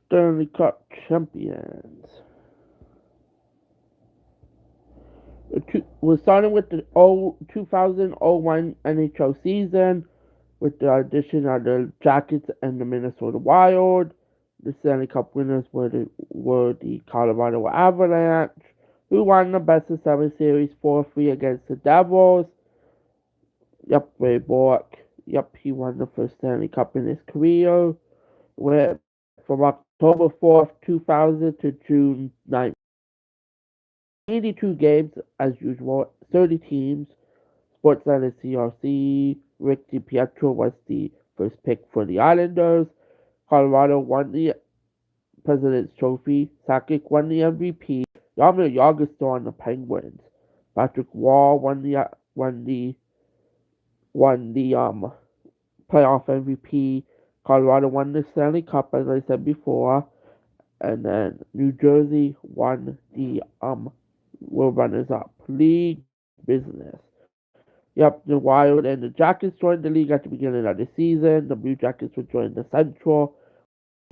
Stanley Cup champions. We're starting with the 2001 NHL season with the addition of the Jackets and the Minnesota Wild. The Stanley Cup winners were the Colorado Avalanche, who won the best of seven series 4-3 against the Devils. Yep, Ray Bork. Yep, he won the first Stanley Cup in his career. Went from October 4th, 2000 to June 9th. 82 games as usual, 30 teams. Sportscenter CRC. Rick DiPietro was the first pick for the Islanders. Colorado won the President's Trophy. Sakic won the MVP. Jaromir Jagr on the Penguins. Patrick Wall won the playoff MVP. Colorado won the Stanley Cup, as I said before, and then New Jersey won the were runners up. League business. Yep, the Wild and the Jackets joined the league at the beginning of the season. The Blue Jackets would join the Central,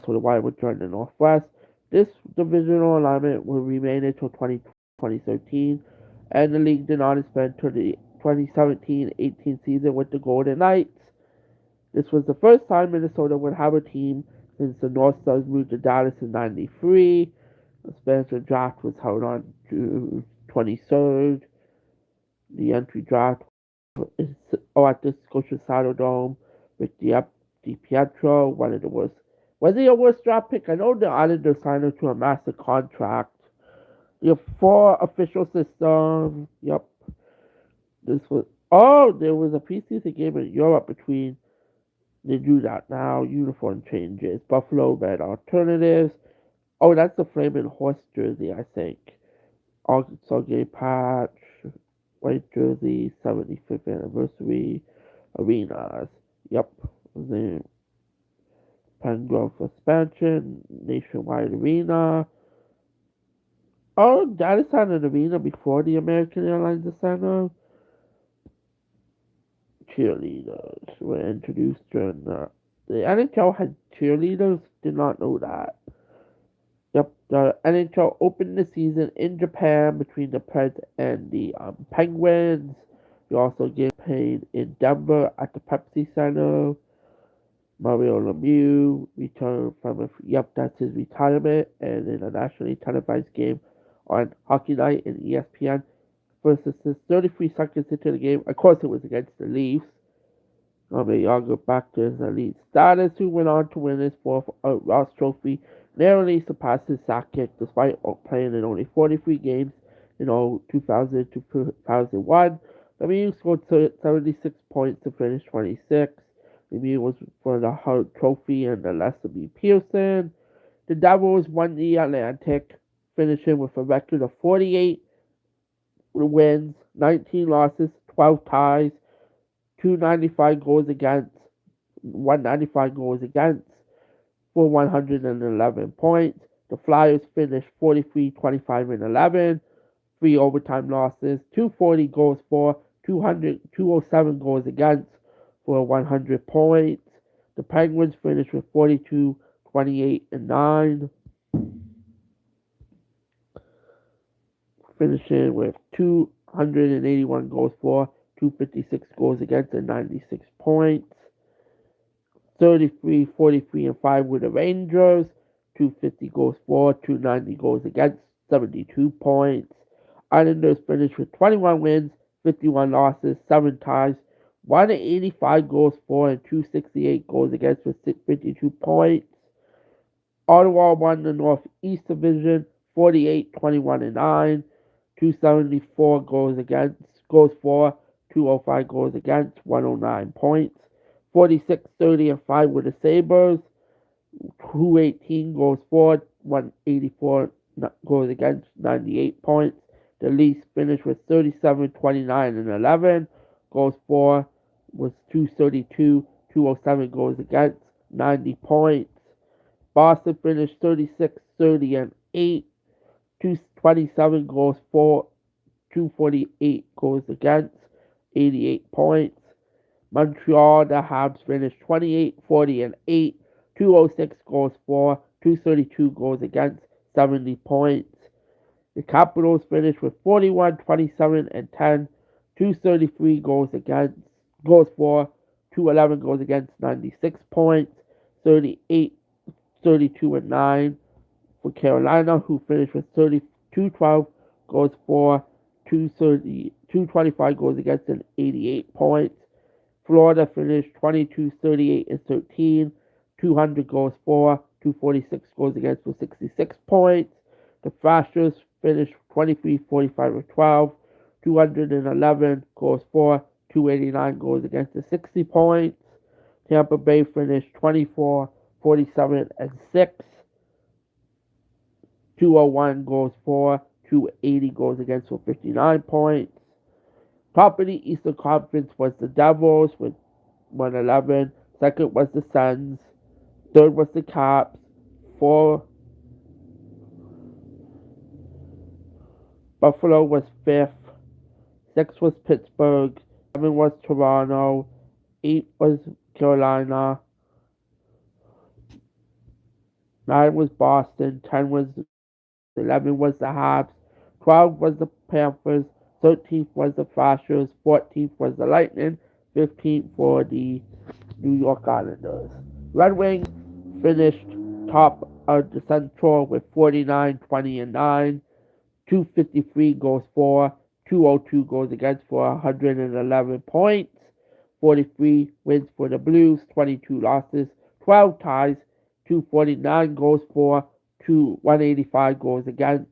so the Wild would join the Northwest. This divisional alignment will remain until 2013, and the league did not expand until the 2017-18 season with the Golden Knights. This was the first time Minnesota would have a team since the North Stars moved to Dallas in '93. The expansion draft was held on June 23rd. The entry draft is at the Scotia Saddledome with DiPietro, one of the worst. Was he a worst draft pick? I know the Islanders signed him to a massive contract. The four official system. Yep. This was. Oh, there was a preseason game in Europe between. They do that now. Uniform changes. Buffalo Red alternatives. Oh, that's the Flaming Horse jersey, I think. Arkansas Gay patch. White jersey. 75th anniversary. Arenas. Yep. The Pengrove expansion. Nationwide arena. Oh, Dallas had an arena before the American Airlines Center. Cheerleaders were introduced during the NHL had cheerleaders. Did not know that. Yep, the NHL opened the season in Japan between the Preds and the Penguins. We also get paid in Denver at the Pepsi Center. Mario Lemieux returned from that's his retirement, and in a nationally televised game on Hockey Night and ESPN versus 33 seconds into the game. Of course, it was against the Leafs. Younger back to his elite status, who went on to win his fourth Ross Trophy, narrowly surpassing Sakic despite playing in only 43 games in all 2000 to 2001. Lemieux scored 76 points to finish 26th. Lemieux was for the Hart Trophy and the Lester B. Pearson. The Devils won the Atlantic, finishing with a record of 48 wins, 19 losses, 12 ties, 295 goals against, 195 goals against, for 111 points. The Flyers finished 43, 25, and 11, 3 overtime losses, 240 goals for, 207 goals against, for 100 points. The Penguins finished with 42, 28, and 9, finishing with 281 goals for, 256 goals against, and 96 points. 33, 43, and 5 with the Rangers. 250 goals for, 290 goals against, 72 points. Islanders finished with 21 wins, 51 losses, 7 ties, 185 goals for, and 268 goals against with 52 points. Ottawa won the Northeast Division 48, 21, and 9. 274 goals for, 205 goals against, 109 points. 46, 30, and 5 with the Sabres. 218 goals for, 184 goes against, 98 points. The Leafs finished with 37, 29, and 11. Goals for was 232, 207 goals against, 90 points. Boston finished 36, 30, and 8. 227 goals for, 248 goals against, 88 points. Montreal, the Habs finished 28, 40, and 8. 206 goals for, 232 goals against, 70 points. The Capitals finished with 41, 27, and 10, 233 goals against, goals for, 211 goals against, 96 points, 38, 32, and 9 for Carolina, who finished with 32, 12 goals for, 230, 225 goals against, and 88 points. Florida finished 22, 38, and 13, 200 goals for, 246 goals against with 66 points. The Thrashers finished 23, 45, and 12, 211 goals for, 289 goals against with 60 points. Tampa Bay finished 24, 47, and 6, 201 goals for, 280 goals against with 59 points. Top of the Eastern Conference was the Devils with 111. Second was the Suns. Third was the Caps. 4. Buffalo was 5th. 6 was Pittsburgh. 7 was Toronto. 8 was Carolina. 9 was Boston. 10 was 11 was the Habs. 12 was the Panthers. 13th was the Thrashers. 14th was the Lightning. 15th for the New York Islanders. Red Wings finished top of the Central with 49, 20, and 9, 253 goals for, 202 goals against for 111 points, 43 wins for the Blues, 22 losses, 12 ties, 249 goals for, 185 goals against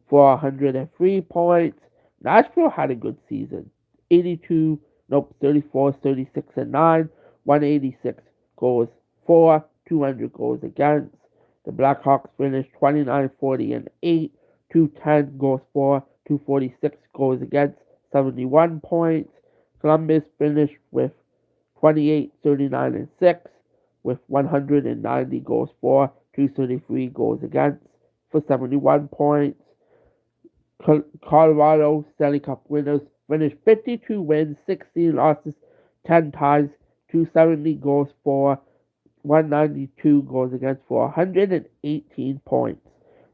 for 103 points. Nashville had a good season. 34, 36, and 9, 186 goals for, 200 goals against. The Blackhawks finished 29, 40, and 8, 210 goals for, 246 goals against, 71 points. Columbus finished with 28, 39, and 6, with 190 goals for, 233 goals against, for 71 points. Colorado Stanley Cup winners finished 52 wins, 16 losses, 10 ties, 270 goals for, 192 goals against for 118 points.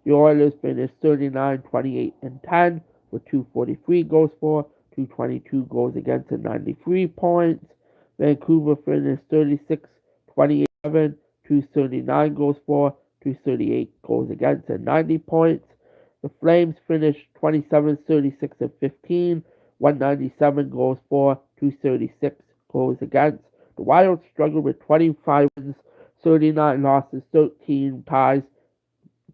The Oilers finished 39, 28, and 10 with 243 goals for, 222 goals against, and 93 points. Vancouver finished 36, 28, 239 goals for, 238 goals against, and 90 points. The Flames finished 27, 36, and 15, 197 goals for, 236 goals against. The Wild struggled with 25 wins, 39 losses, 13 ties,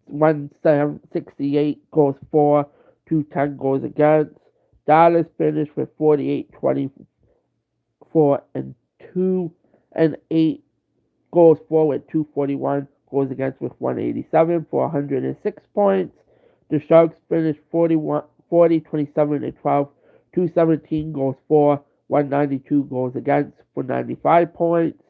168 goals for, 210 goals against. Dallas finished with 48, 24, and 2 and 8 goals for with 241 goals against with 187 for 106 points. The Sharks finished 40, 27, and 12, 217 goals for, 192 goals against for 95 points.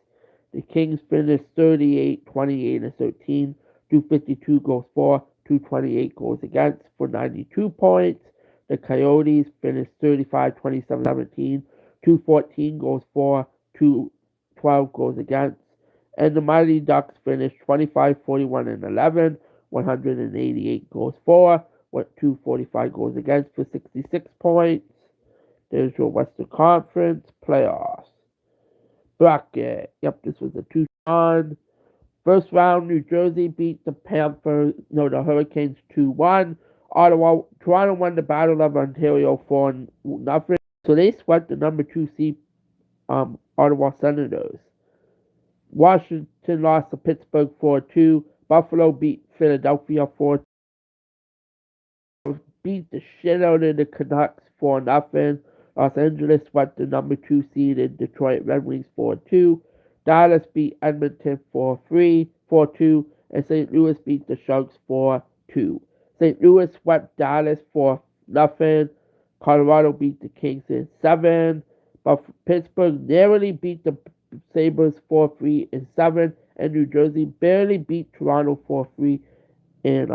The Kings finished 38, 28, and 13, 252 goals for, 228 goals against for 92 points. The Coyotes finished 35, 27, 17, 214 goals for, 212 goals against. And the Mighty Ducks finished 25, 41, and 11, 188 goals for, 245 goals against for 66 points. There's your Western Conference playoffs bracket. Yep, this was a 2-1. First round, New Jersey beat the Hurricanes 2-1. Toronto won the Battle of Ontario 4-0. So they swept the number 2 seed Ottawa Senators. Washington lost to Pittsburgh 4-2. Buffalo beat Philadelphia 4-2. Beat the shit out of the Canucks 4-0. Los Angeles swept the number 2 seed in Detroit Red Wings 4-2. Dallas beat Edmonton 4-2. And St. Louis beat the Sharks 4-2. St. Louis swept Dallas 4-0. Colorado beat the Kings in 7. But Pittsburgh narrowly beat the Sabres 4-3 in 7. And New Jersey barely beat Toronto 4-3 in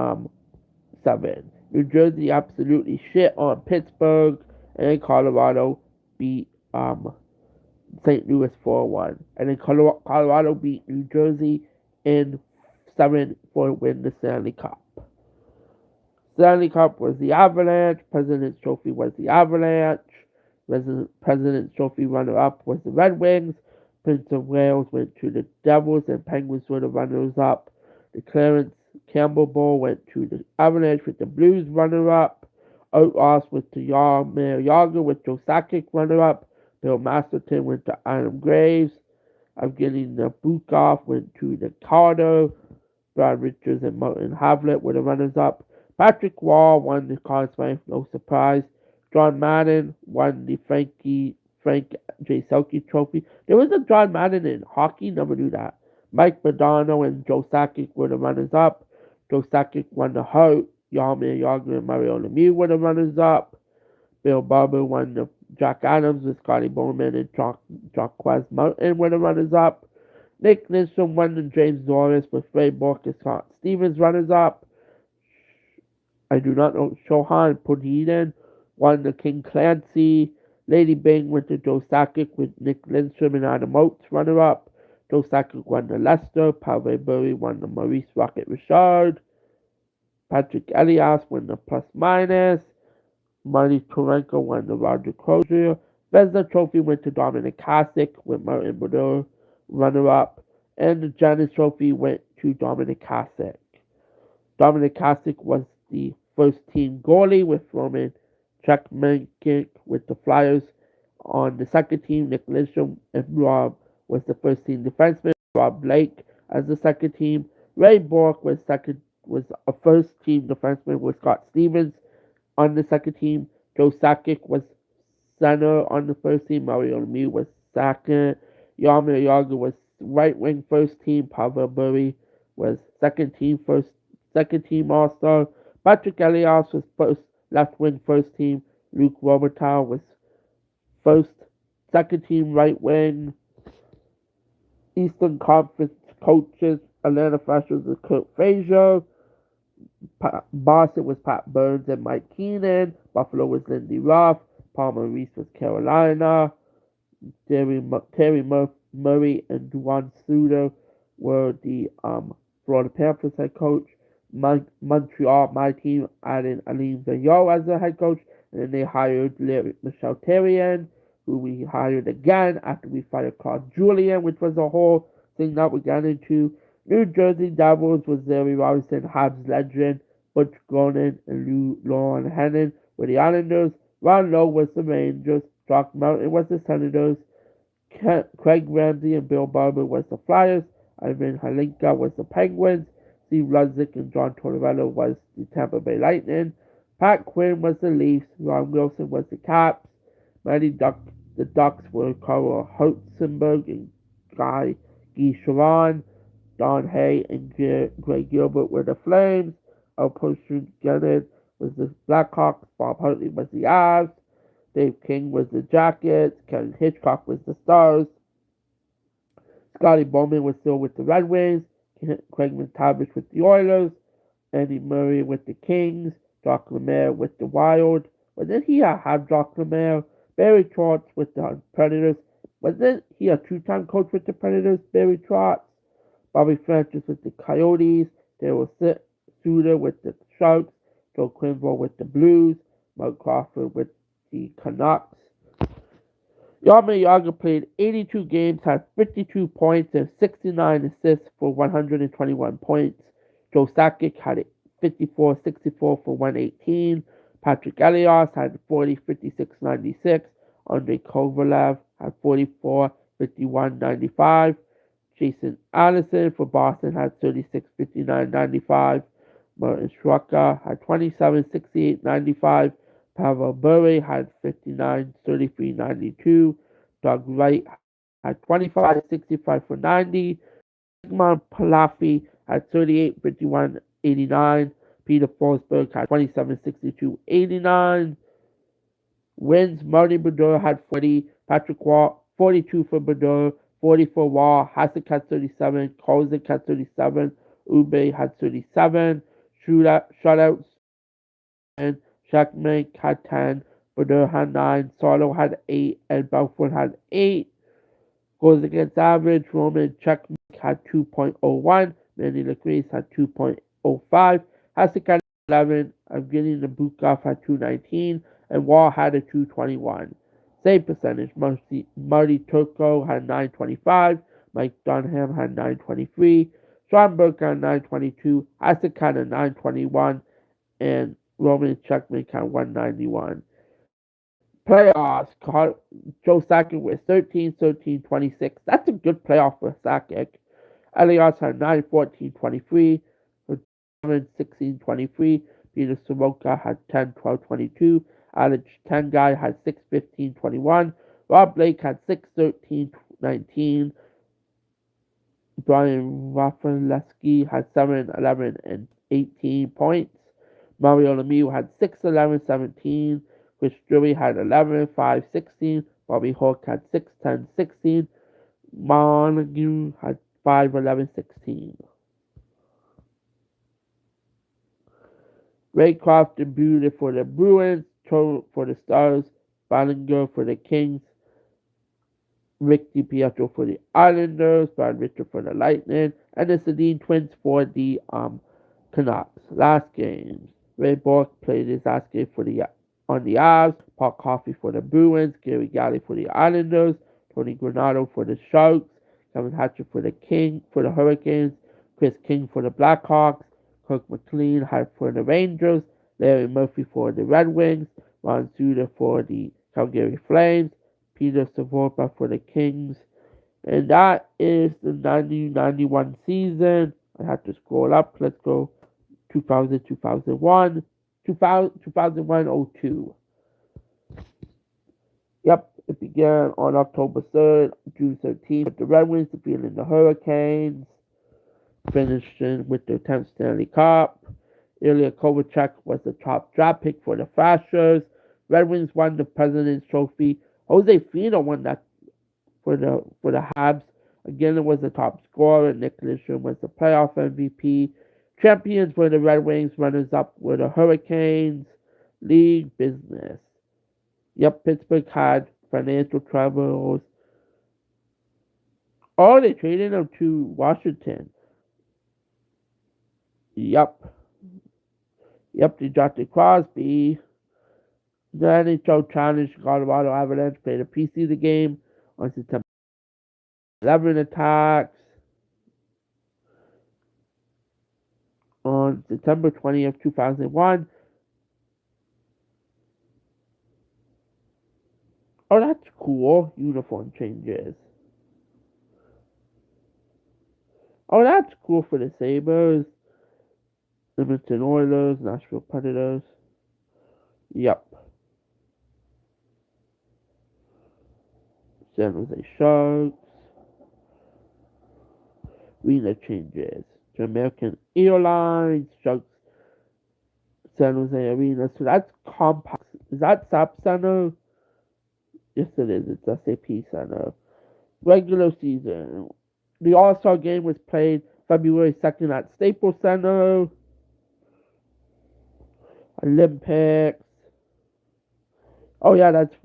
7. New Jersey absolutely shit on Pittsburgh, and Colorado beat St. Louis 4-1. And then Colorado beat New Jersey in 7 for win the Stanley Cup. Stanley Cup was the Avalanche. President's Trophy was the Avalanche. President's Trophy runner-up was the Red Wings. Prince of Wales went to the Devils, and Penguins were the runners-up. The Clarence Campbell Bowl went to the Avalanche with the Blues runner-up. Outlaws went to Jaromir Jagr with Joe Sakic runner-up. Bill Masterton went to Adam Graves. Evgeny Nabokov went to the Carter. Brad Richards and Martin Havlat were the runners-up. Patrick Wall won the Conn Smythe, no surprise. John Madden won the Frank J. Selke Trophy. There was a John Madden in hockey, never knew that. Mike Modano and Joe Sakic were the runners-up. Joe Sakic won the Hart. Jaromir Jagr and Mario Lemieux were the runners-up. Bill Barber won the Jack Adams with Scotty Bowman and Jacques Martin were the runners-up. Nick Lindstrom won the James Norris with Ray Bork and Scott Stevens runners-up. I do not know. Shohan Podinen won the King Clancy. Lady Bing went to Joe Sakic with Nick Lindstrom and Adam Oates runner-up. Joe Sakic won the Lester. Pavel Bure won the Maurice Rocket Richard. Patrick Elias won the Plus Minus. Marty Turenko won the Roger Crozier. Vezina Trophy went to Dominic Hasek with Martin Brodeur runner-up. And the Giannis Trophy went to Dominic Hasek. Dominic Hasek was the first-team goalie with Roman Chekmenkic with the Flyers. On the second team, Nick Lindstrom and Rob was the first-team defenseman. Rob Blake as the second team. Ray Bork was a first-team defenseman with Scott Stevens. On the second team, Joe Sakic was center on the first team. Mario Lemieux was second. Jaromir Jagr was right wing first team. Pavel Bure was second team All-Star. Patrick Elias was first left wing first team. Luc Robitaille was second team right wing. Eastern Conference coaches, Atlanta Thrashers was Kurt Frazier. Boston was Pat Burns and Mike Keenan. Buffalo was Lindy Ruff. Palmer Reese was Carolina. Terry Murray and Duane Suter were the Florida Panthers head coach. Montreal, my team, added Alain Vigneault as the head coach. And then they hired Michel Therrien, who we hired again after we fired Claude Julien, which was a whole thing that we got into. New Jersey Devils was Larry Robinson, Habs legend. Butch Cronin and Lauren Hennon were the Islanders. Ron Lowe was the Rangers. Jock Mountain was the Senators. Craig Ramsey and Bill Barber was the Flyers. Ivan Halinka was the Penguins. Steve Ludzik and John Tortorella was the Tampa Bay Lightning. Pat Quinn was the Leafs. Ron Wilson was the Caps. The Ducks were Carl Hotzenberg and Guy Sharon. Don Hay and Greg Gilbert were the Flames. Al Postron Gennett was the Blackhawks. Bob Hartley was the Avs. Dave King was the Jackets. Kevin Hitchcock was the Stars. Scotty Bowman was still with the Red Wings. Craig McTavish with the Oilers. Andy Murray with the Kings. Jacques Lemaire with the Wild. Wasn't he have Jacques Lemaire? Barry Trotz with the Predators. Wasn't he a two-time coach with the Predators? Barry Trotz. Bobby Francis with the Coyotes. Daryl Suter with the Sharks. Joe Quenneville with the Blues. Mark Crawford with the Canucks. Jaromir Jagr played 82 games, had 52 points and 69 assists for 121 points. Joe Sakic had 54-64 for 118. Patrick Elias had 40-56-96. Andrei Kovalev had 44-51-95. Jason Allison for Boston had 36-59-95. Martin Strucker had 27-68-95. Pavel Bure had 59-33-92. Doug Wright had 25-65 for 90. Sigmund Palafi had 38-51-89. Peter Forsberg had 27-62-89. Wins, Marty Brodeur had 40. Patrick Wall, 42 for Brodeur. 40 for Wall. Hasek had 37. Kozak had 37. Ube had 37. Shutouts and Shackman had 10. Brodeur had 9. Solo had 8. And Belfort had 8. Goals against average, Roman Chekman had 2.01. Manny Lecrace had 2.05. Hasek had 11. Evgeny Nabokov had 219. And Wall had a 221. Save percentage, Marty Turco had 925. Mike Dunham had 923. Sean Burke had 922. Hasek had a 921. And Roman Checkmate had 191. Playoffs, Joe Sakic with 13-13-26. That's a good playoff for Sakic. Elias had 9-14-23. 7-16-23. Peter Soroka had 10-12-22. Alex Tengai had 6-15-21. Rob Blake had 6-13-19. Brian Rafalski had 7-11 and 18 points. Mario Lemieux had 6-11-17. Chris Drury had 11-5-16. Bobby Hawk had 6-10-16. Montague had 5-11-16. Raycroft debuted for the Bruins, Trout for the Stars, Ballinger for the Kings, Rick DiPietro for the Islanders, Brad Richard for the Lightning, and the Sedin Twins for the Canucks. Last games, Ray Bork played his last game on the Avs, Paul Coffey for the Bruins, Gary Galley for the Islanders, Tony Granato for the Sharks, Kevin Hatcher for the Hurricanes, Chris King for the Blackhawks, Kirk McLean had for the Rangers, Larry Murphy for the Red Wings, Ron Suter for the Calgary Flames, Peter Savopa for the Kings. And that is the 90-91 season. I have to scroll up. Let's go 2000-2001. 2001-02. Yep, it began on October 3rd, June 13th, with the Red Wings defeating the Hurricanes, finishing with their 10th Stanley Cup. Ilya Kovalchuk was the top draft pick for the Thrashers. Red Wings won the President's Trophy. Jose Fino won that for the Habs. Again, it was the top scorer. Nick Lidstrom was the playoff MVP. Champions were the Red Wings. Runners-up were the Hurricanes. League business. Yep, Pittsburgh had financial troubles. Oh, they traded him to Washington. Yep, they drafted Crosby. The NHL challenged Colorado Avalanche played a preseason game on September 11 attacks. On September 20th, 2001. Oh, that's cool. Uniform changes. Oh, that's cool for the Sabres. Edmonton Oilers, Nashville Predators. Yep. San Jose Sharks. Arena changes to American Airlines, Sharks, San Jose Arena. So that's Complex. Is that SAP Center? Yes, it is. It's SAP Center. Regular season. The All-Star game was played February 2nd at Staples Center. Olympics. Oh, yeah, that's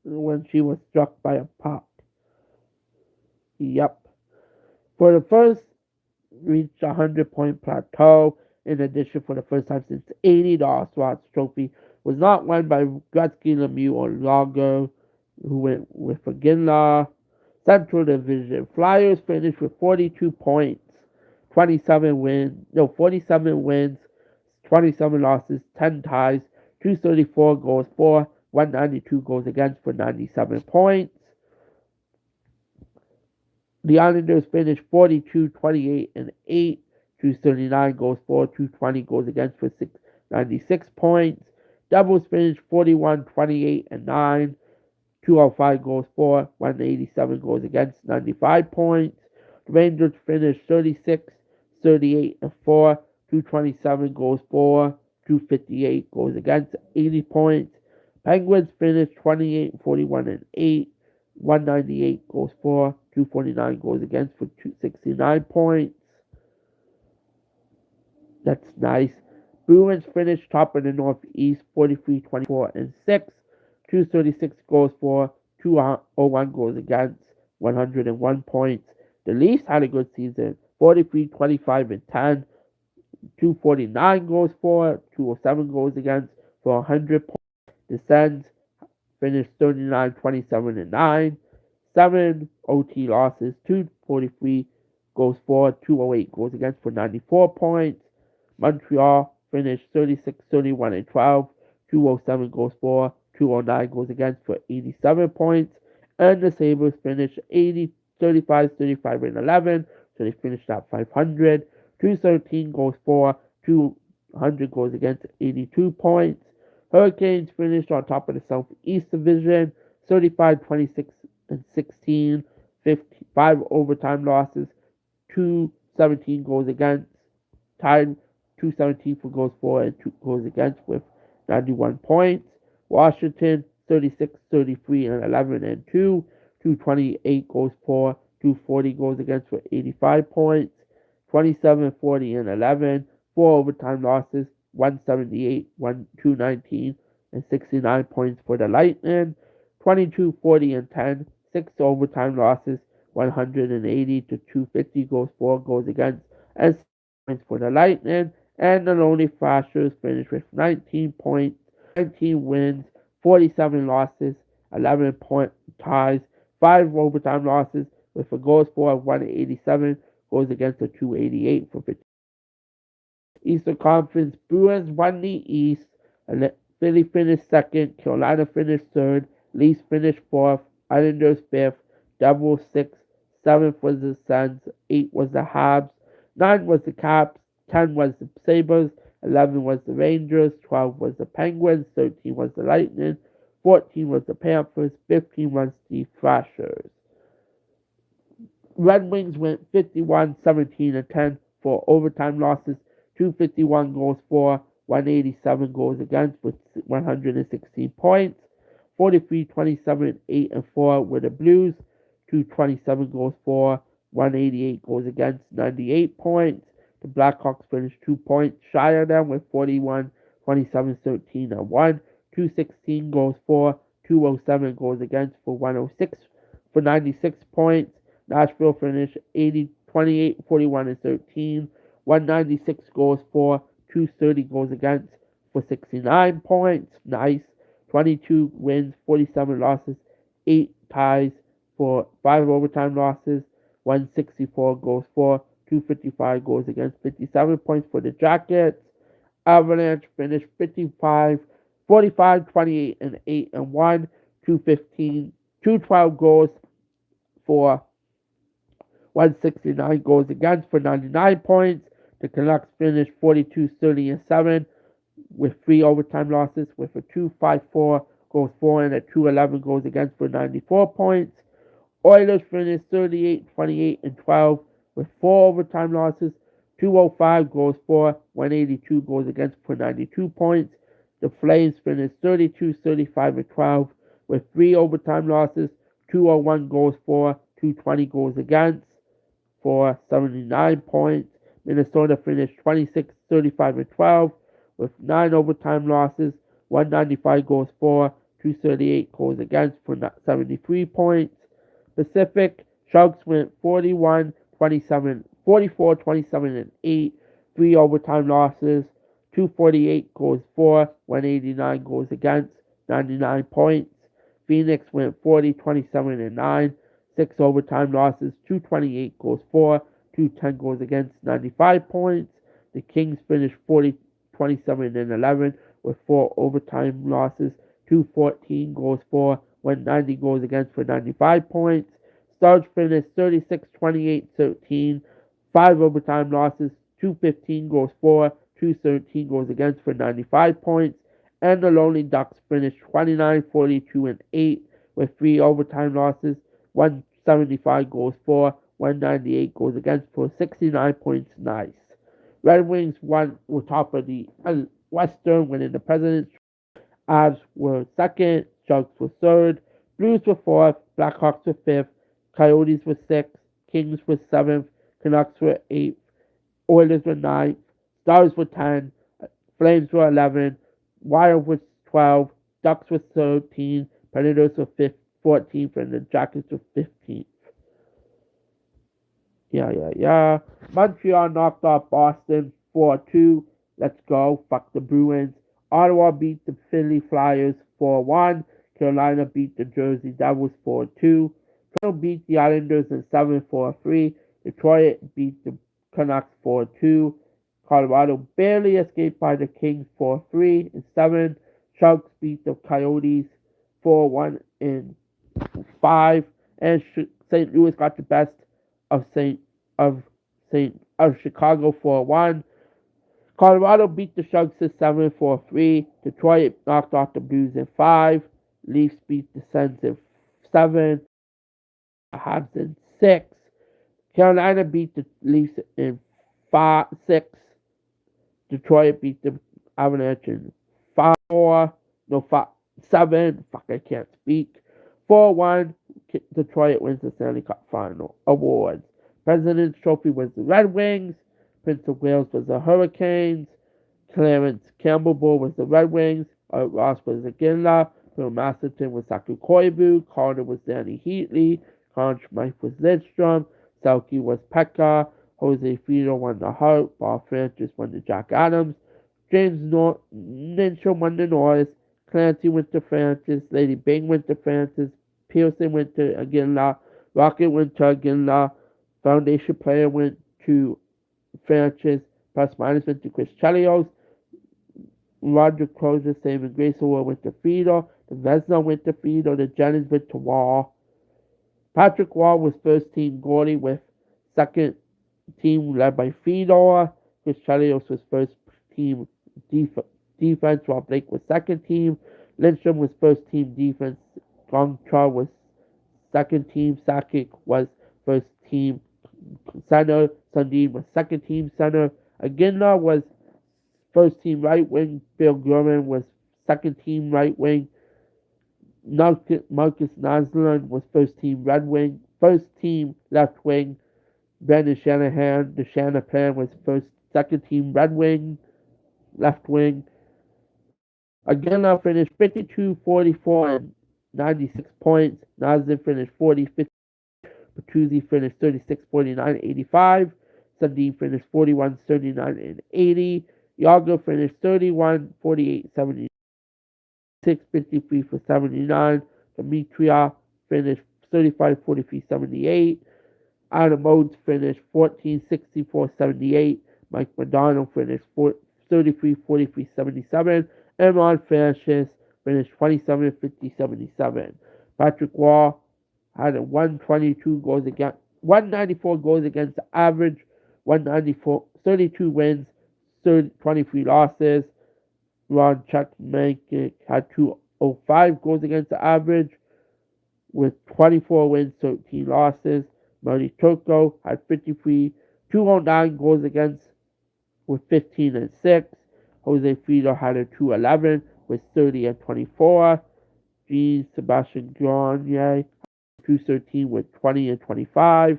when she was struck by a puck. Yep. For the first, reached a 100-point plateau. In addition, for the first time since '80, the Oswald Trophy was not won by Gretzky, Lemieux, or Lager, who went with Iginla. Central Division. Flyers finished with 42 points, 47 wins, 27 losses, 10 ties, 234 goals for, 192 goals against for 97 points. The Islanders finished 42, 28, and 8, 239 goals for, 220 goals against for 96 points. Devils finished 41, 28, and 9, 205 goals for, 187 goals against, 95 points. The Rangers finished 36, 38, and 4, 227 goals for, 258 goals against, 80 points. Penguins finished 28, 41, and 8, 198 goals for, 249 goals against for 269 points. That's nice. Bruins finished top of the Northeast, 43, 24, and 6, 236 goals for, 201 goals against, 101 points. The Leafs had a good season, 43, 25, and 10. 249 goals for, 207 goals against for 100 points. The Sens finished 39, 27, and 9. 7 OT losses, 243 goals for, 208 goals against for 94 points. Montreal finished 36, 31, and 12. 207 goals for, 209 goals against for 87 points. And the Sabres finished 80, 35, 35, and 11. So they finished at 500. 213 goals for, 200 goals against, 82 points. Hurricanes finished on top of the Southeast Division, 35, 26, and 16, 55 overtime losses, 217 goals against, tied 217 for goals for and 2 goals against with 91 points. Washington 36, 33, and 11 and 2, 228 goals for, 240 goals against for 85 points. 27, 40, and 11, 4 overtime losses, 178, 219, and 69 points for the Lightning. 22, 40, and 10, 6 overtime losses, 180 to 250 goals for, goals against, and 6 points for the Lightning. And the Lonely Flashers finished with 19 points, 19 wins, 47 losses, 11 point ties, 5 overtime losses with a goals for of 187, goes against a 288 for 50. Eastern Conference Bruins won the East, and Philly finished second, Carolina finished third, Leafs finished fourth, Islanders fifth, Devils sixth, seventh was the Sens, 8 was the Habs, 9 was the Caps, 10 was the Sabres, 11 was the Rangers, 12 was the Penguins, 13 was the Lightning, 14 was the Panthers, 15 was the Thrashers. Red Wings went 51, 17, and 10 for overtime losses, 251 goals for, 187 goals against with 116 points. 43, 27, 8, and 4 were the Blues, 227 goals for, 188 goals against, 98 points. The Blackhawks finished 2 points shy of them with 41, 27, 13, and 1, 216 goals for, 207 goals against for 106 for 96 points. Nashville finished 80, 28, 41, and 13, 196 goals for, 230 goals against for 69 points. Nice. 22 wins, 47 losses, 8 ties for 5 overtime losses, 164 goals for, 255 goals against, 57 points for the Jackets. Avalanche finished 55, 45, 28, and 8, and 1, 215, 212 goals for, 169 goals against for 99 points. The Canucks finished 42, 30, and 7 with 3 overtime losses with a 254 goals for and a 211 goals against for 94 points. Oilers finished 38, 28, and 12 with 4 overtime losses, 205 goals for, 182 goals against for 92 points. The Flames finished 32, 35, and 12 with 3 overtime losses, 201 goals for, 220 goals against for 79 points. Minnesota finished 26, 35, and 12 with 9 overtime losses, 195 goals for, 238 goals against for 73 points. Pacific, Sharks went 41, 27, 44, 27, and 8, 3 overtime losses, 248 goals for, 189 goals against, 99 points. Phoenix went 40, 27, and 9, 6 overtime losses, 228 goals for, 210 goals against, 95 points. The Kings finished 40, 27, and 11 with 4 overtime losses, 214 goals for, 190 goals against for 95 points. Stars finished 36, 28, 13, 5 overtime losses, 215 goals for, 213 goals against for 95 points. And the Lonely Ducks finished 29, 42, and 8 with 3 overtime losses, 175 goals for, 198 goals against for 69 points. Nice. Red Wings were top of the Western, winning the President's. Avs were second, Sharks were third, Blues were fourth, Blackhawks were fifth, Coyotes were sixth, Kings were seventh, Canucks were eighth, Oilers were ninth, Stars were 10, Flames were 11, Wild was 12, Ducks were 13, Predators were 14th, and the Jackets were 15th. Yeah. Montreal knocked off Boston 4-2. Let's go. Fuck the Bruins. Ottawa beat the Philly Flyers 4-1. Carolina beat the Jersey Devils 4-2. Toronto beat the Islanders in 7 4-3. Detroit beat the Canucks 4-2. Colorado barely escaped by the Kings 4-3 in 7. Sharks beat the Coyotes 4-1 in 5. And St. Louis got the best of Chicago 4-1. Colorado beat the Sharks 7 4-3. Detroit knocked off the Blues in 5. Leafs beat the Sens in 7. Habs in 6. Carolina beat the Leafs in 6. Detroit beat the Avalanche in 7. Fuck, I can't speak. 4-1. Detroit wins the Stanley Cup Final. Awards. President's Trophy was the Red Wings. Prince of Wales was the Hurricanes. Clarence Campbell was the Red Wings. Art Ross was the Ginla. Phil Masterton was Saku Koivu. Calder was Danny Heatley. Conch Mike was Lidstrom. Selke was Pekka. Jose Fido won the Hart. Bob Francis won the Jack Adams. James Ninchel won the Norris. Clancy went to Francis. Lady Bing went to Francis. Pearson went to Aginla. Rocket went to Aginla. Foundation player went to Francis. Plus minus went to Chris Chelios. Roger Crozier, saving Grace Award went to Fido. The Vesna went to Fido. The Jennings went to Wall. Patrick Wall was first team goalie with second team led by Fedor. Chris Chelios was first team defense while Blake was second team. Lindstrom was first team defense. Gongcha was second team. Sakic was first team center. Sundin was second team center. Aginla was first team right wing. Bill Gorman was second team right wing. Marcus Naslund was first team red wing. First team left wing. Brandon Shanahan, the Shanahan was second team red wing, left wing. Aginla finished 52, 44, and 96 points. Naslund finished 40, 50. Petuzzi finished 36, 49, 85. Sundin finished 41, 39, and 80. Yago finished 31, 48, 76, 53 for 79. Demetria finished 35, 43, 78. Adam Oates finished 14, 64, 78. Mike McDonald finished 33, 43, 77. And Ron Francis finished 27, 50, 77. Patrick Wall had a 194 goals against average, 32 wins, 23 losses. Ron Chuckmankick had 205 goals against the average with 24 wins, 13 losses. Marty Turco had 209 goals against with 15 and 6. Jose Fido had a 211 with 30 and 24. Jean Sebastian Grenier 213 with 20 and 25.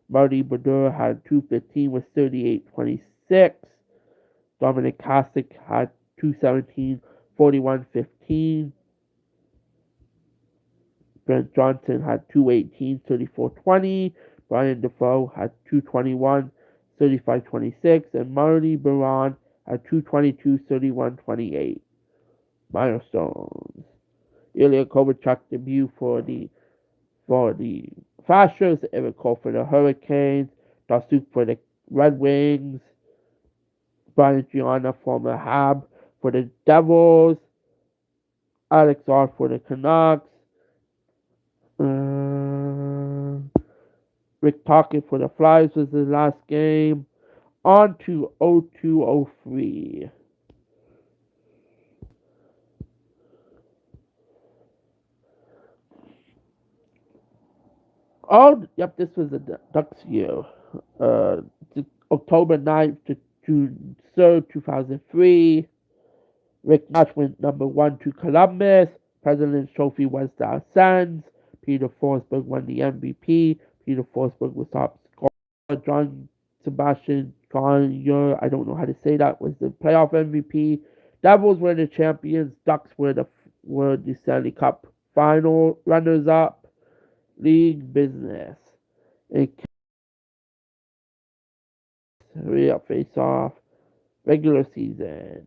Marty Brodeur had 215 with 38, 26. Dominic Hasek had 217, 41, 15. Brent Johnson had 218, 34, 20. Brian Defoe had 221, 35, 26. And Marty Baron had 222, 31, 28. Milestones. Ilya Kovalchuk debut for the Thrashers, Eric Cole for the Hurricanes, Dasuk for the Red Wings, Brian Gianna, former Hab, for the Devils, Alex R for the Canucks, Rick Tocchet for the Flyers was his last game. On to 0203. Yep, this was a Ducks year. October 9th to June 3rd, 2003. Rick Nash went number 1 to Columbus. President's Trophy was the Sens. Peter Forsberg won the MVP. Peter Forsberg was top scorer. John Sebastian Gagner, I don't know how to say that, was the playoff MVP. Devils were the champions. Ducks were the Stanley Cup final runners-up. League business. hurry-up face-off, regular season.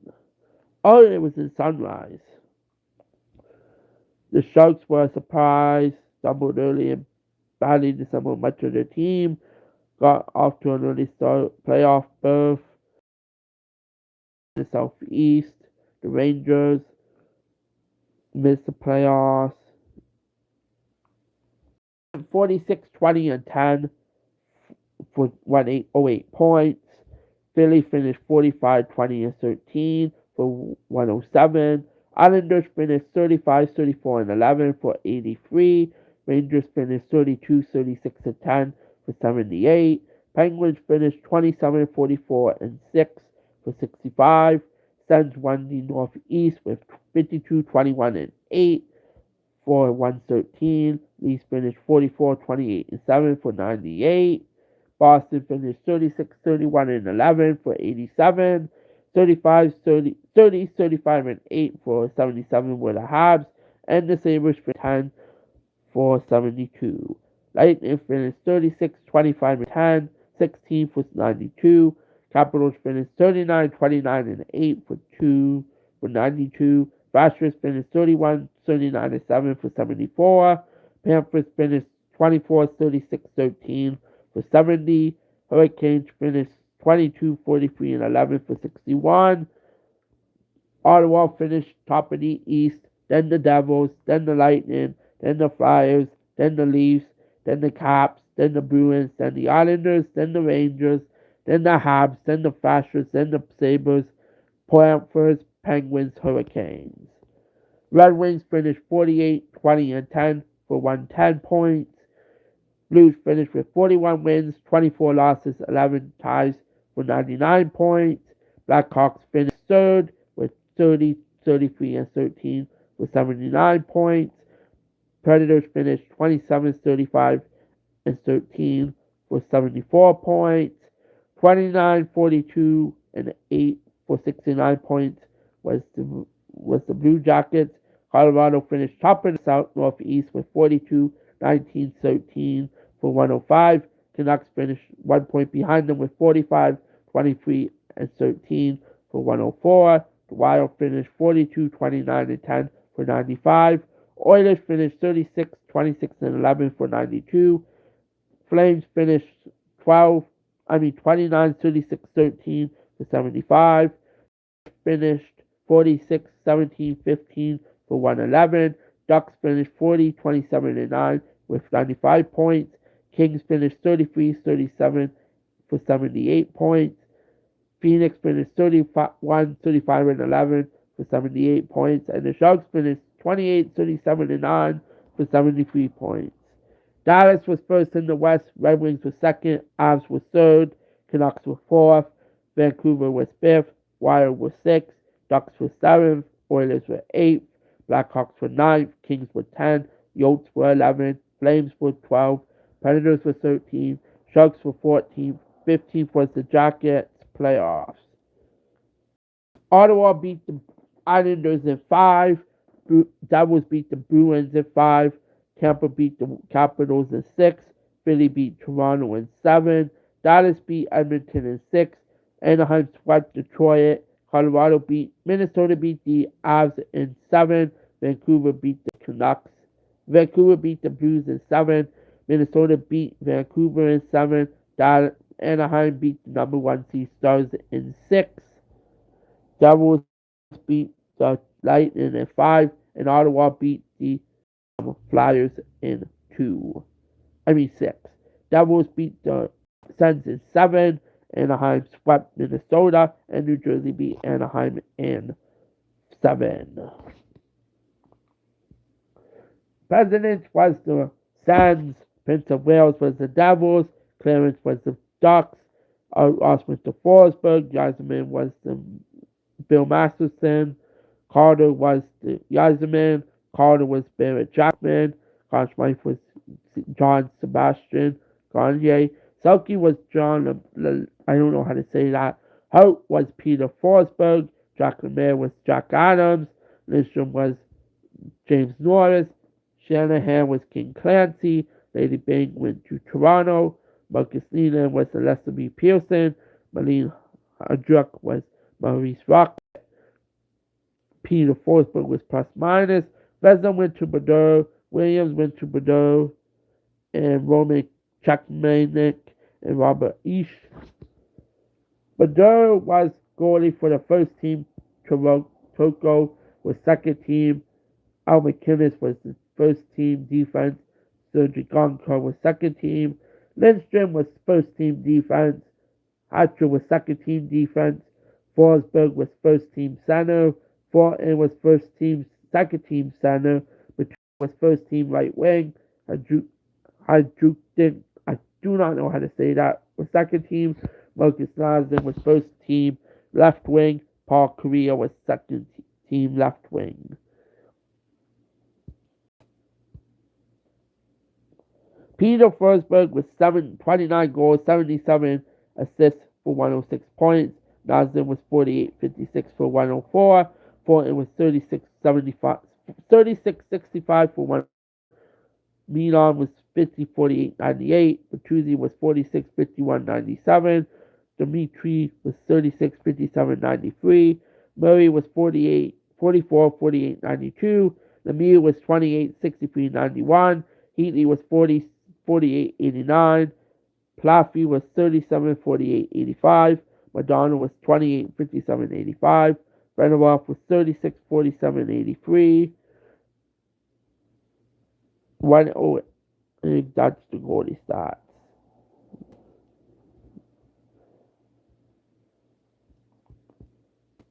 Oh, it was in Sunrise. The Sharks were a surprise, stumbled early and badly disassembled much of their team, got off to an early start playoff berth. In the Southeast, the Rangers missed the playoffs. 46, 20, and 10 for 108 points. Philly finished 45, 20, and 13 for 107. Islanders finished 35, 34, and 11 for 83. Rangers finished 32, 36, and 10 for 78. Penguins finished 27, 44, and 6 for 65. Sens won the Northeast with 52, 21, and 8 for 113. Leafs finished 44, 28, and 7 for 98. Boston finished 36, 31, and 11 for 87. 35, 30, 30, 35, and 8 for 77 were the Habs. And the Sabres for 10 for 72. Lightning finished 36, 25, and 10, 16 for 92. Capitals finished 39, 29, and 8 for 2 for 92. Thrashers finished 31, 39, and 7 for 74. Panthers finished 24, 36, 13 for 70. Hurricanes finished 22, 43, and 11 for 61. Ottawa finished top of the East, then the Devils, then the Lightning, then the Flyers, then the Leafs, then the Caps, then the Bruins, then the Islanders, then the Rangers, then the Habs, then the Thrashers, then the Sabres, Panthers, Penguins, Hurricanes. Red Wings finished 48, 20, and 10 for 110 points. Blues finished with 41 wins, 24 losses, 11 ties for 99 points. Blackhawks finished third with 30, 33, and 13 for 79 points. Predators finished 27, 35, and 13 for 74 points. 29, 42, and 8 for 69 points was the Blue Jackets. Colorado finished top in the South Northeast with 42, 19, 13 for 105. Canucks finished 1 point behind them with 45, 23, and 13 for 104. The Wild finished 42, 29, and 10 for 95. Oilers finished 36, 26, and 11 for 92. Flames finished 29, 36, 13 for 75. Finished 46, 17, 15 for 111. Ducks finished 40, 27, and 9 with 95 points. Kings finished 33, 37 for 78 points. Phoenix finished 31, 35, and 11 for 78 points. And the Sharks finished 28, 37, and 9 for 73 points. Dallas was first in the West. Red Wings were second. Avs was third. Canucks were fourth. Vancouver was fifth. Wild was sixth. Ducks were seventh. Oilers were eighth. Blackhawks were ninth. Kings were 10. Yotes were 11. Flames were 12. Predators were 13. Sharks were 14. 15th was the Jackets. Playoffs. Ottawa beat the Islanders in 5. Devils beat the Bruins in 5. Tampa beat the Capitals in 6. Philly beat Toronto in 7. Dallas beat Edmonton in 6. Anaheim swept Detroit. Minnesota beat the Avs in 7. Vancouver beat the Canucks. Vancouver beat the Blues in 7. Minnesota beat Vancouver in 7. Anaheim beat the number 1 seed Stars in 6. Devils beat the Lightning in 5. And Ottawa beat the Flyers in 6. Devils beat the Sens in 7. Anaheim swept Minnesota, and New Jersey beat Anaheim in 7. President was the Sens. Prince of Wales was the Devils. Clarence was the Ducks. Ross was the Forsberg. Yzerman was the Bill Masterson. Carter was the Yzerman. Carter was Barrett Jackman. Conn Smythe was John Sebastian Garnier. Selke was John, I don't know how to say that. Hope was Peter Forsberg. Jack Lemaire was Jack Adams. Lindstrom was James Norris. Shanahan was King Clancy. Lady Bing went to Toronto. Marcus Leland was Celeste B. Pearson. Marlene Hudruck was Maurice Rock. Peter Forsberg was plus minus. Vezina went to Bordeaux. Williams went to Bordeaux. And Roman Chakmanik and Robert Ish. Bordeaux was goalie for the first team. Toko was second team. Al McInnes was the first team defense. Sergei Gonko was second team. Lindstrom was first team defense. Hatcher was second team defense. Forsberg was first team center. Fortin was first team second team center. Batum was first team right wing. I do not know how to say that. Was second team. Marcus Lasden was first team left wing. Paul Correa was second team left wing. Peter Forsberg with 29 goals, 77 assists for 106 points. Lasden was 48-56 for 104. Fortin was 36-65 for 1. Milan was 50-48-98. Bertuzzi was 46-51-97. Dimitri was 36-57-93. Murray was 44-48-92. Lemieux was 28-63-91. Heatley was 48-89. Plaffy was 37-48-85. Madonna was 28-57-85. Renoroff was 36-47-83. That's the goalie stats.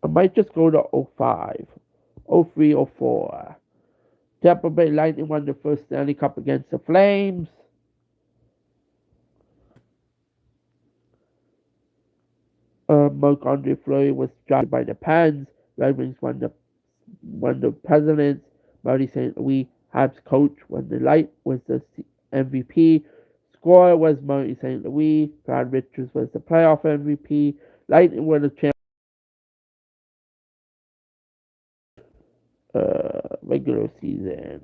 I might just go to 05, 03, 04. Tampa Bay Lightning won the first Stanley Cup against the Flames. Marc-Andre Fleury was drafted by the Pens. Red Wings won the Presidents. Marty St. Louis, Habs coach, was the MVP. Scorer was Marty St. Louis. Brad Richards was the playoff MVP. Lightning were the champions. Regular season.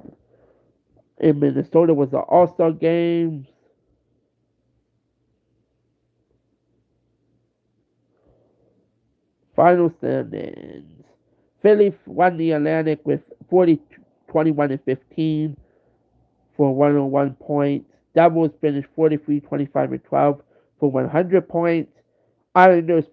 In Minnesota was the All-Star Games. Final standings. Philly won the Atlantic with 21-15 for 101 points. Devils finished 43-25-12 for 100 points. Islanders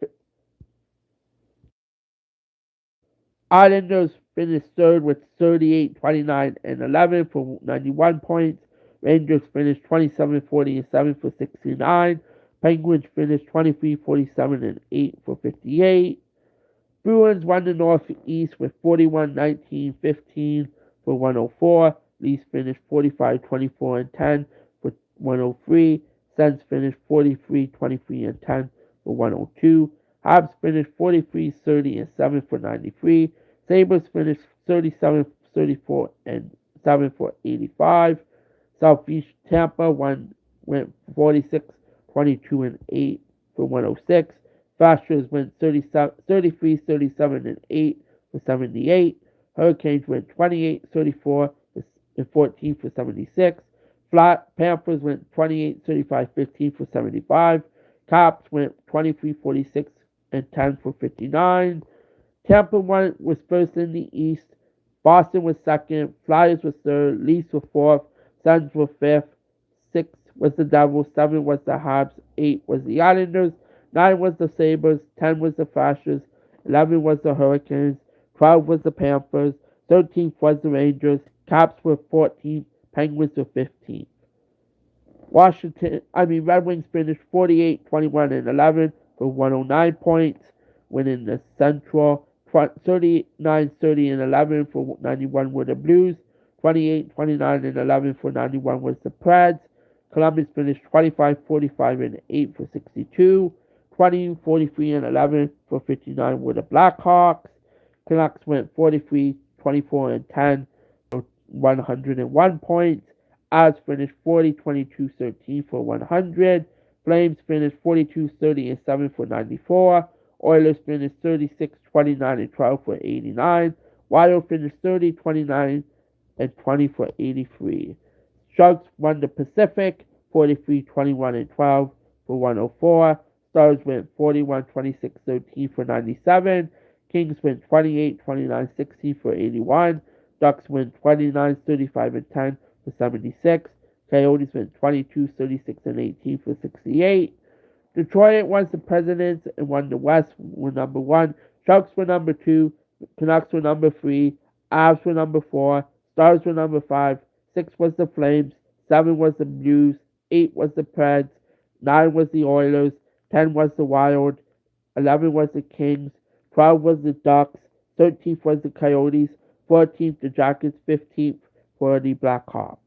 finished third with 38-29-11 for 91 points. Rangers finished 27-40-7 for 69. Penguins finished 23-47-8 for 58. Bruins won the Northeast with 41-19-15 for 104. Leafs finished 45-24-10 for 103. Sens finished 43-23-10 for 102. Habs finished 43-30-7 for 93. Sabres finished 37-34-7 for 85. Southeast Tampa went 46-22-8 for 106. Thrashers went 33-37-8 for 78. Hurricanes went 28-34-14 for 76. Panthers went 28-35-15 for 75. Caps went 23-46-10 for 59. Tampa was first in the East. Boston was second. Flyers was third. Leafs were fourth. Suns were fifth. 6 was the Devils. 7 was the Habs. 8 was the Islanders. 9 was the Sabres. 10 was the Thrashers. 11 was the Hurricanes. 12 was the Panthers. 13th was the Rangers. Caps were 14th. Penguins were 15th. Red Wings finished 48-21-11 for 109 points, winning the Central. 39-30-11 for 91 were the Blues. 28-29-11 for 91 was the Preds. Columbus finished 25-45-8 for 62. 20-43-11 for 59 were the Blackhawks. Canucks went 43-24-10 for 101 points. Avs finished 40-22-13 for 100. Flames finished 42-30-7 for 94. Oilers finished 36-29-12 for 89. Wild finished 30-29-20 for 83. Sharks won the Pacific 43-21-12 for 104. Stars went 41-26-13 for 97. Kings went 28-29-16 for 81. Ducks went 29-35-10 for 76. Coyotes went 22-36-18 for 68. Detroit won the Presidents and won the West, were number one. Sharks were number two. Canucks were number three. Avs were number four. Stars were number five. Six was the Flames. Seven was the Blues. Eight was the Preds. Nine was the Oilers. 10 was the Wild. 11 was the Kings. 12 was the Ducks. 13th was the Coyotes. 14th the Jackets. 15th for the Blackhawks.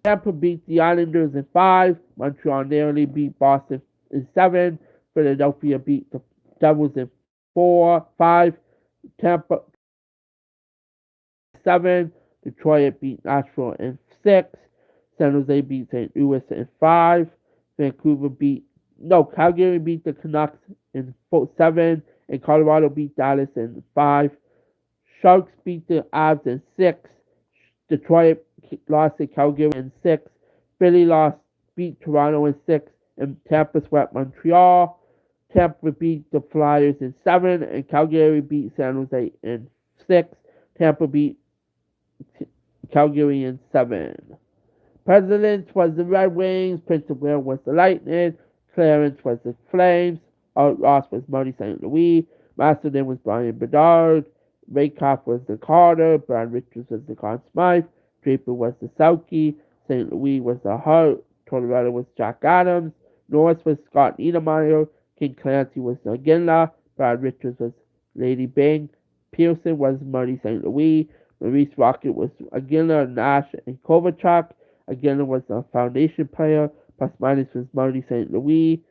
Tampa beat the Islanders in 5. Montreal narrowly beat Boston in 7. Philadelphia beat the Devils in 5. Tampa 7. Detroit beat Nashville in 6. San Jose beat St. Louis in 5. Calgary beat the Canucks in 7. And Colorado beat Dallas in 5. Sharks beat the Avs in 6. Detroit lost to Calgary in 6. Philly beat Toronto in 6. And Tampa swept Montreal. Tampa beat the Flyers in 7. And Calgary beat San Jose in 6. Tampa beat Calgary in 7. Presidents was the Red Wings. Prince of Wales was the Lightning. Clarence was the Flames. Art Ross was Marty St. Louis. Masterton was Brian Bedard. Raycroft was the Carter. Brad Richards was the Conn Smythe. Draper was the Selke. St. Louis was the Hart. Colorado was Jack Adams. Norris was Scott Niedermeyer. King Clancy was the Ginla. Brad Richards was Lady Bing. Pearson was Marty St. Louis. Maurice Rocket was Aguilar, Nash, and Kovalchuk. Aguilar was a foundation player. Plus minus was Marty St. Louis.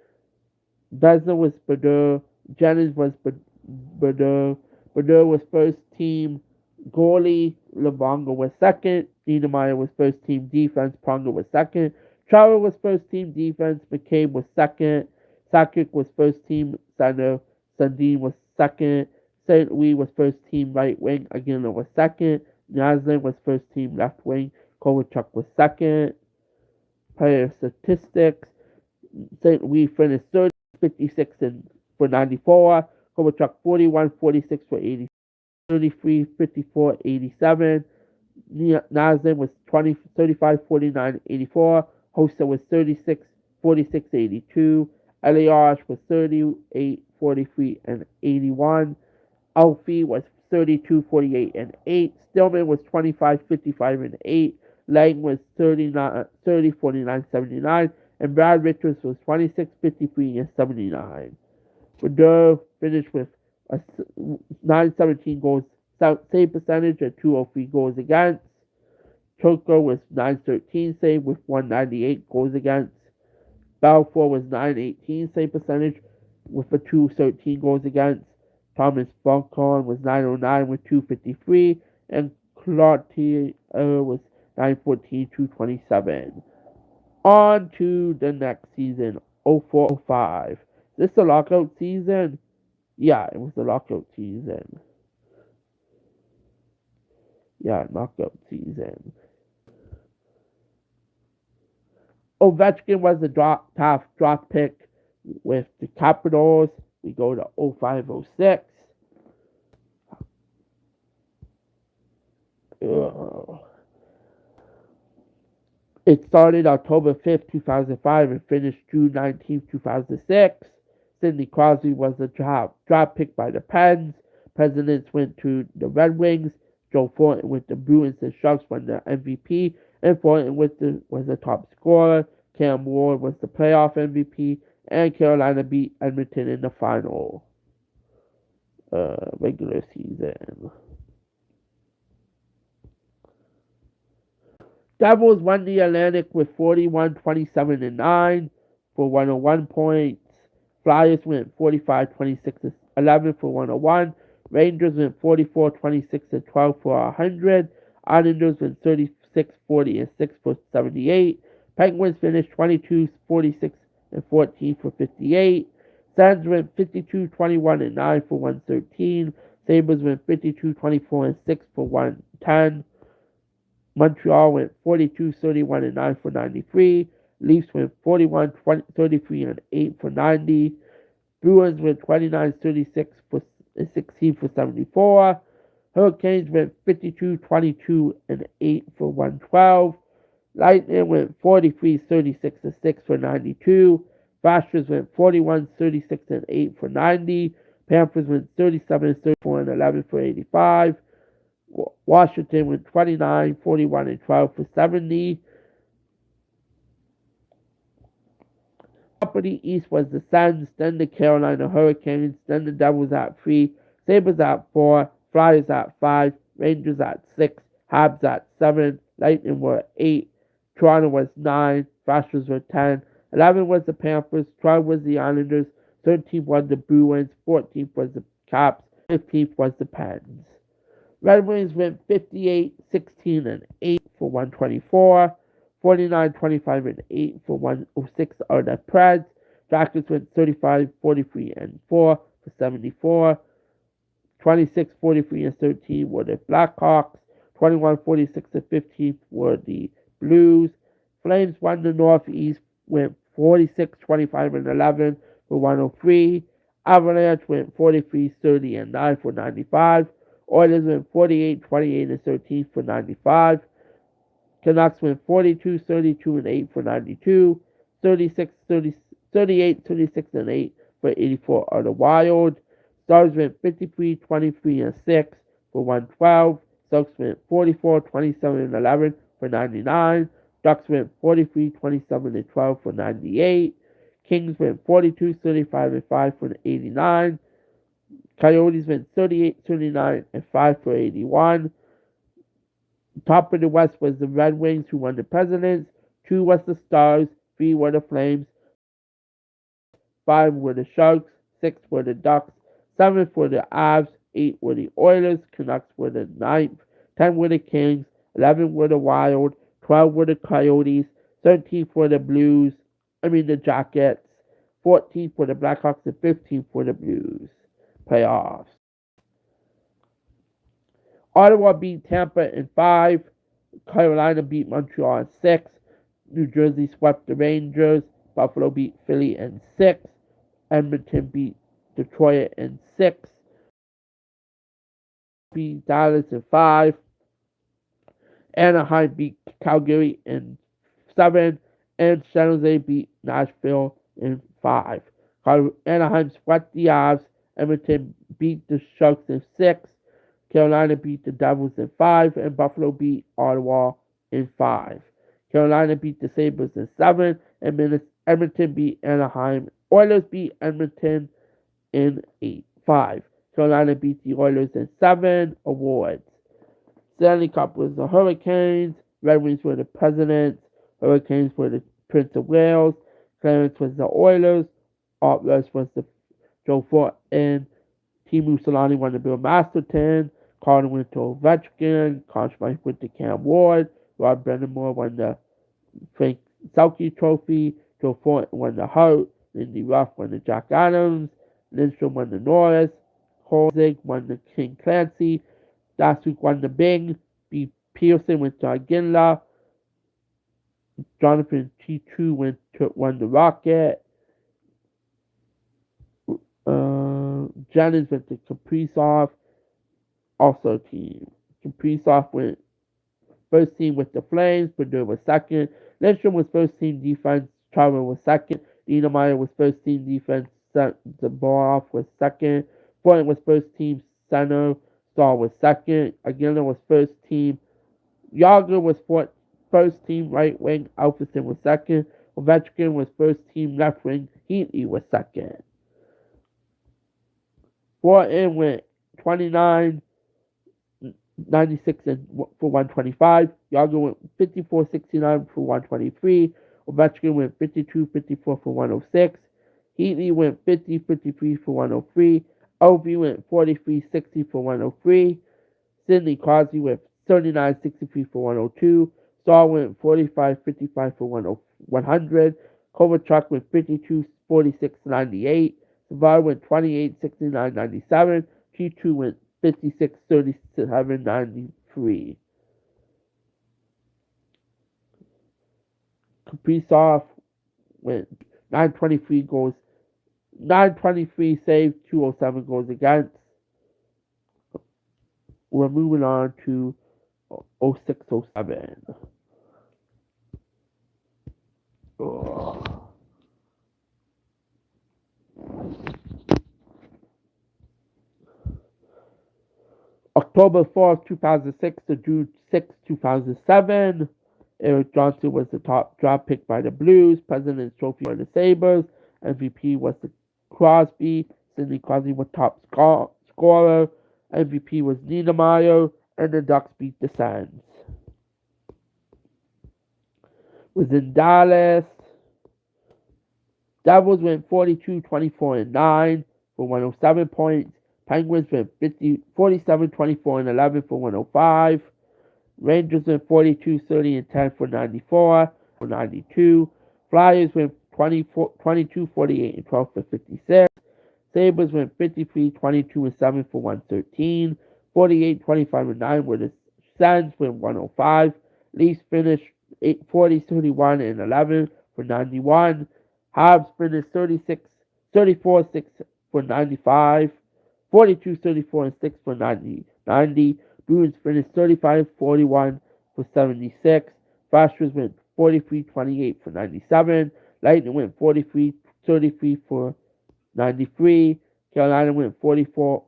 Besner was Bedard. Jennings was Bedard. Bedard was first team goalie. Levonga was second. Niedermeyer was first team defense. Pronger was second. Trower was first team defense. McCabe was second. Sakic was first team center. Sundin was second. St. Louis was first team right wing. Aguilar was second. Naslin was first team left wing. Kovalchuk was second. Player statistics. St. Louis finished 30, 56 for 94. Kovalchuk 41, 46 for 80, 33, 54, 87. Naslin was 20, 35, 49, 84. Hossa was 36, 46, 82. Elias was 38, 43, and 81. Alfie was 32, 48, and 8. Stillman was 25, 55, and 8. Lang was 30, 49, 79. And Brad Richards was 26, 53, and 79. Bedard finished with a 917 goals save percentage and 203 goals against. Choco was 913 save with 198 goals against. Balfour was 918 save percentage with a 213 goals against. Thomas Buckhorn was 909 with 253. And Cloutier was 914, 227. On to the next season, 04-05. This the lockout season? Yeah, it was the lockout season. Lockout season. Ovechkin was the top draft pick with the Capitals. We go to 05-06. It started October 5th, 2005 and finished June 19th, 2006. Sidney Crosby was the draft pick by the Pens. Presidents went to the Red Wings. Joe Thornton with the Bruins and Sharks won the MVP. And Thornton was the top scorer. Cam Ward was the playoff MVP. And Carolina beat Edmonton in the final regular season. Devils won the Atlantic with 41, 27, and 9 for 101 points. Flyers went 45, 26, and 11 for 101. Rangers went 44, 26, and 12 for 100. Islanders went 36, 40, and 6 for 78. Penguins finished 22, 46, and 14 for 58. Sens went 52, 21, and 9 for 113. Sabres went 52, 24, and 6 for 110. Montreal went 42, 31, and 9 for 93. Leafs went 33 and 8 for 90. Bruins went 29, 36 for 16 for 74. Hurricanes went 52, 22 and 8 for 112. Lightning went 43, 36 and 6 for 92. Thrashers went 41, 36 and 8 for 90. Panthers went 37, 34 and 11 for 85. Washington went 29, 41 and 12 for 70. Top of the East was the Suns, then the Carolina Hurricanes, then the Devils at 3, Sabres at 4, Flyers at 5, Rangers at 6, Habs at 7, Lightning were 8, Toronto was 9, Thrashers were 10, 11 was the Panthers, 12 was the Islanders, 13 was the Bruins, 14 was the Caps, 15 was the Pens. Red Wings went 58, 16 and 8 for 124. 49, 25 and 8 for 106 are the Preds. Jackets went 35, 43 and 4 for 74. 26, 43 and 13 were the Blackhawks. 21, 46 and 15 were the Blues. Flames won the Northeast, went 46, 25 and 11 for 103. Avalanche went 43, 30 and 9 for 95. Oilers went 48, 28 and 13 for 95. Canucks went 42, 32 and 8 for 92. 36, 30, 38, 36 and 8 for 84 are the Wild. Stars went 53, 23 and 6 for 112. Ducks went 44, 27 and 11 for 99. Ducks went 43, 27 and 12 for 98. Kings went 42, 35 and 5 for 89. Coyotes went 38, 39 and 5 for 81. Top of the West was the Red Wings, who won the Presidents. 2 was the Stars. 3 were the Flames. 5 were the Sharks. 6 were the Ducks. 7 were the Avs. 8 were the Oilers. Canucks were the 9th. 10 were the Kings. 11 were the Wild. 12 were the Coyotes. 13 were the Jackets. 14 for the Blackhawks and 15 for the Blues. Playoffs. Ottawa beat Tampa in 5. Carolina beat Montreal in 6. New Jersey swept the Rangers. Buffalo beat Philly in 6. Edmonton beat Detroit in 6. Beat Dallas in 5. Anaheim beat Calgary in 7. And San Jose beat Nashville in 5. Anaheim swept the Avs. Edmonton beat the Sharks in 6. Carolina beat the Devils in 5. And Buffalo beat Ottawa in 5. Carolina beat the Sabres in 7. And Edmonton beat Anaheim. Oilers beat Edmonton in 5. Carolina beat the Oilers in 7. Awards. Stanley Cup was the Hurricanes. Red Wings were the Presidents. Hurricanes were the Prince of Wales. Clarence was the Oilers. Art Rush was the Joe Thornton. Timu Solani won the Bill Masterton. Carter went to Ovechkin. Conn Smythe went to Cam Ward. Rod Brennamore won the Frank Selke Trophy. Joe Thornton won the Hart. Lindy Ruff won the Jack Adams. Lindstrom won the Norris. Holzig won the King Clancy. Dasuk won the Bing. B. Pearson went to Ginla. Jonathan T2 won the Rocket. Jennings went to Kaprizov. Also team. Kaprizov went first team with the Flames. Berdue was second. Lindstrom was first team defense. Trevor was second. Niedermeyer was first team defense. Zaborov was second. Thornton was first team center. Stahl was second. Aguilar was first team. Yager was first team right wing. Alfredson was second. Ovechkin was first team left wing. Heatley was second. Thornton went 29, 96 for 125. Yager went 54, 69 for 123. Ovechkin went 52, 54 for 106. Heatley went 50, 53 for 103. Ovi went 43, 60 for 103. Sidney Crosby went 39, 63 for 102. Stahl went 45, 55 for 100. Kovalchuk went 52, 46, 98. Savard went 28, 69, 97. T2 went 56, 37, 93. Kaprizov went 923 goals, 923 saves, 207 goals against. We're moving on to 0607. October 4th, 2006 to June 6th, 2007. Eric Johnson was the top draft pick by the Blues. President's Trophy for the Sabres. MVP was the Crosby. Sidney Crosby was top scorer. MVP was Niedermayer. And the Ducks beat the Sens. Was in Dallas. Devils went 42-24-9 for 107 points. Penguins went 47-24-11 for 105. Rangers went 42-30-10 for 94 for 92. Flyers went 22-48-12 for 56. Sabres went 53-22-7 for 113. 48-25-9 were the Sens with 105. Leafs finished 40-31-11 for 91. Habs finished 34-6 for 95. 42-34-6 for 90. Bruins finished 35-41 for 76. Thrashers went 43-28 for 97. Lightning went 43-33 for 93. Carolina went 40-34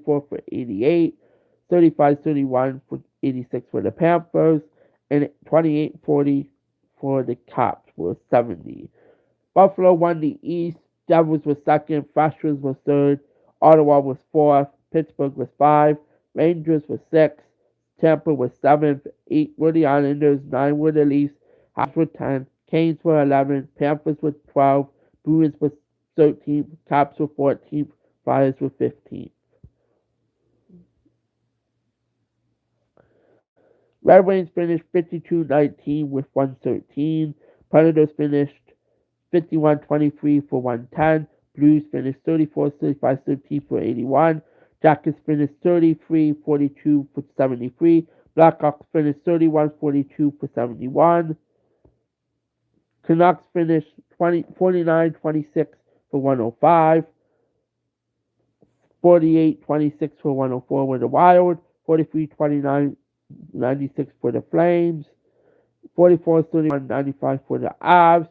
for 88. 35-31 for 86 for the Panthers. And 28-40 for the Caps for 70. Buffalo won the East. Devils was second. Thrashers was third. Ottawa was fourth. Pittsburgh was 5. Rangers was 6. Tampa was 7th. 8 were the Islanders. 9 were the Leafs. Habs were 10. Canes were 11. Panthers were 12. Bruins was 13th. Caps were 14th. Flyers were 15th. Red Wings finished 52-19 with 113. Predators finished 51-23 for 110. Blues finished 34-35-13 for 81. Jackets finished 33-42 for 73. Blackhawks finished 31-42 for 71. Canucks finished 49-26 for 105. 48-26 for 104 with the Wild. 43-29-96 for the Flames. 44-31-95 for the Avs.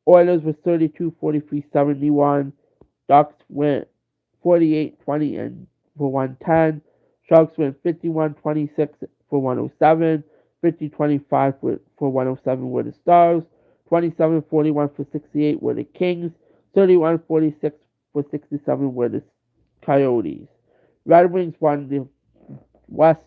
Oilers was 32-43-71. Ducks went 48-20 and for 110. Sharks went 51-26 for 107. 50-25 for 107 were the Stars. 27-41 for 68 were the Kings. 31-46 for 67 were the Coyotes. Red Wings won the West.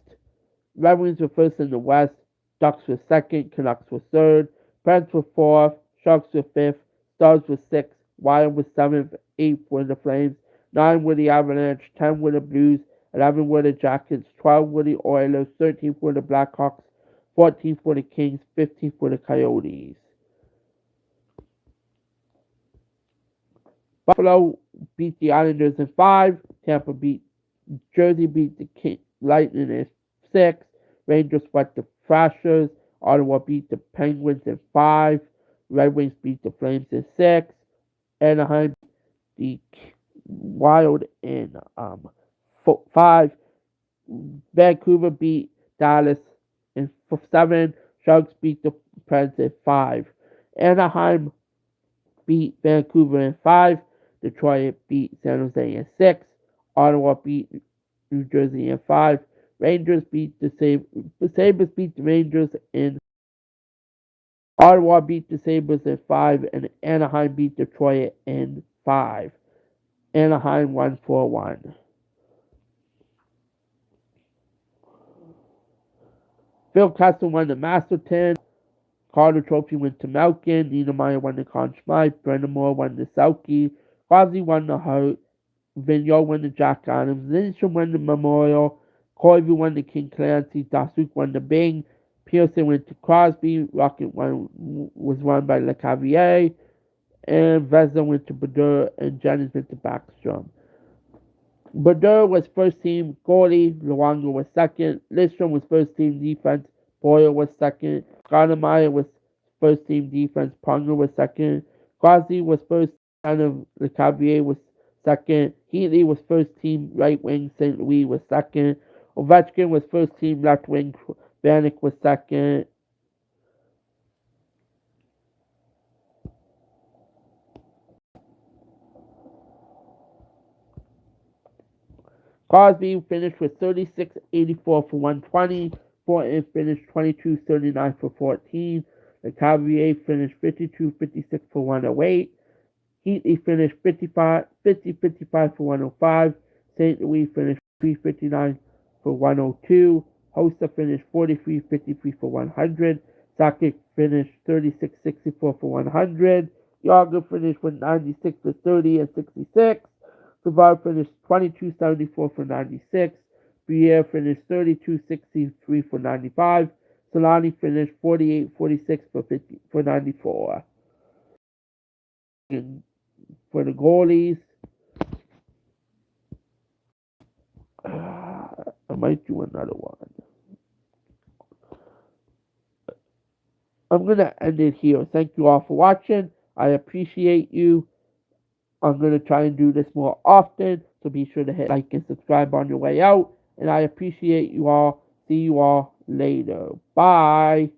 Red Wings were first in the West. Ducks were second. Canucks were third. Preds were fourth. Sharks were fifth. Stars were sixth. Wild was seventh. 8th were the Flames. 9 were the Avalanche. 10 were the Blues. 11 were the Jackets. 12 were the Oilers. 13 were the Blackhawks. 14 were the Kings. 15 were the Coyotes. Buffalo beat the Islanders in 5. Jersey beat the Lightning in 6. Rangers swept the Thrashers. Ottawa beat the Penguins in 5. Red Wings beat the Flames in 6. Anaheim beat the Wild in 5. Vancouver beat Dallas in 7. Sharks beat the Preds in 5. Anaheim beat Vancouver in 5. Detroit beat San Jose in 6. Ottawa beat New Jersey in 5. Rangers beat the Sabres beat the Rangers in Ottawa beat the Sabres in 5, and Anaheim beat Detroit in 5. Anaheim won 4-1. Phil Kessel won the Masterton. Calder Trophy went to Malkin. Niedermayer won the Conn Smythe. Brendan Moore won the Selke. Crosby won the Hart. Vigneault won the Jack Adams. Lindstrom won the Memorial. Corby won the King Clancy. Dasuk won the Bing. Pearson went to Crosby. Rocket was won by LeCavier. And Vezina went to Brodeur. And Jennings went to Backstrom. Brodeur was first team goalie. Luongo was second. Lindstrom was first team defense. Boyle was second. Gardemeyer was first team defense. Pronger was second. Crosby was first. Center. LeCavier was second. Heatley was first team right wing. St. Louis was second. Ovechkin was first team left wing. Vanek was second. Crosby finished with 36.84 for 120. Thornton finished 22.39 for 14. LeCavier finished 52.56 for 108. Heatley finished 55 for 105. St. Louis finished 359 for 102. Hossa finished 43.53 for 100. Sakic finished 36.64 for 100. Yager finished with 96 for 30 and 66. Savard finished 22.74 for 96. Briere finished 32.63 for 95. Solani finished 48.46 for 94. And for the goalies, I might do another one. I'm going to end it here. Thank you all for watching. I appreciate you. I'm going to try and do this more often, so be sure to hit like and subscribe on your way out. And I appreciate you all. See you all later. Bye.